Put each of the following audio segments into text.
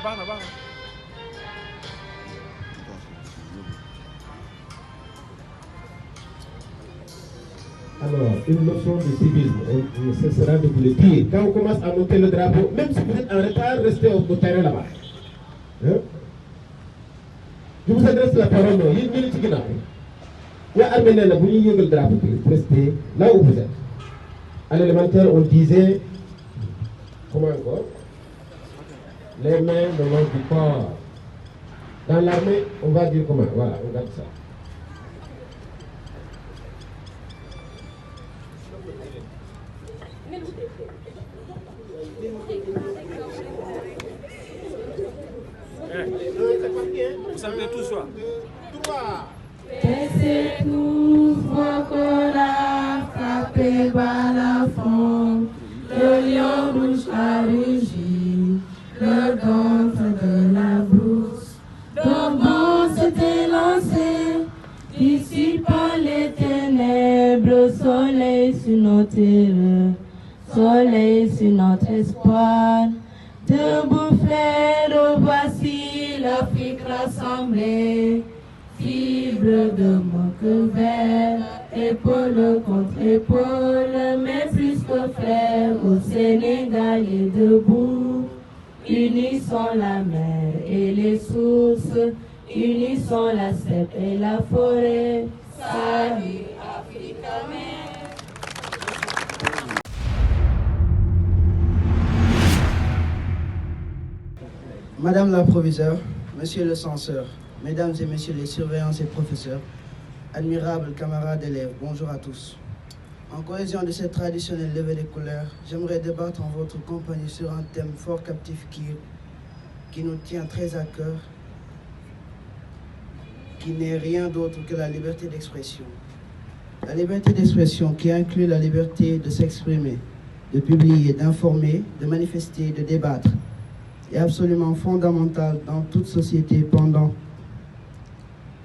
Alors, une notion de civisme, on cessera de vous le dire. Quand on commence à monter le drapeau, même si vous êtes en retard, restez au terrain là-bas. Hein? Je vous adresse la parole. Restez là où vous êtes. À l'élémentaire, on disait, comment encore? Les mains le long du corps. Dans l'armée, on va dire comment? Voilà, on garde ça. Vous savez tout ça. Baissez tous vos colas, frappez balafon, le lion rouge a rugi, le ventre de la brousse. Dormant s'était lancé, dissipant les ténèbres, soleil sur nos terreurs, soleil sur notre espoir. Debout frères, voici l'Afrique rassemblée, fibre de mon cœur vert, épaule contre épaule, mais plus que frères, au Sénégal est debout. Unissons la mer et les sources, unissons la steppe et la forêt. Salut Africa mère. Madame la proviseure, monsieur le censeur, mesdames et messieurs les surveillants et professeurs, admirables camarades d'élèves, bonjour à tous. En cohésion de cette traditionnelle levée des couleurs, j'aimerais débattre en votre compagnie sur un thème fort captif qui nous tient très à cœur, qui n'est rien d'autre que la liberté d'expression. La liberté d'expression qui inclut la liberté de s'exprimer, de publier, d'informer, de manifester, de débattre, est absolument fondamentale dans toute société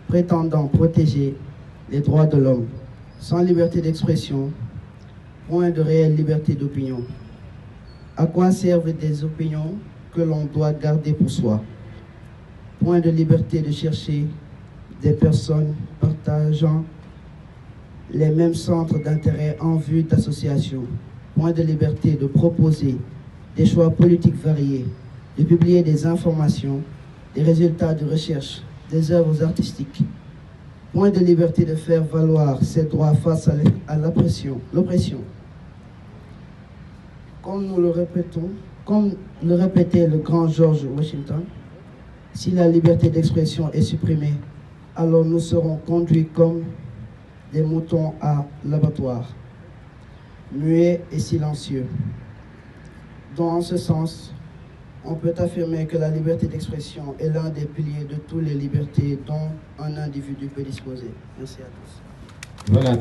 prétendant protéger les droits de l'homme. Sans liberté d'expression, point de réelle liberté d'opinion. À quoi servent des opinions que l'on doit garder pour soi? Point de liberté de chercher des personnes partageant les mêmes centres d'intérêt en vue d'association. Point de liberté de proposer des choix politiques variés, de publier des informations, des résultats de recherche, des œuvres artistiques. Point de liberté de faire valoir ses droits face à l'oppression. Comme le répétait le grand George Washington, si la liberté d'expression est supprimée, alors nous serons conduits comme des moutons à l'abattoir, muets et silencieux. Donc, en ce sens, on peut affirmer que la liberté d'expression est l'un des piliers de toutes les libertés dont un individu peut disposer. Merci à tous. Voilà.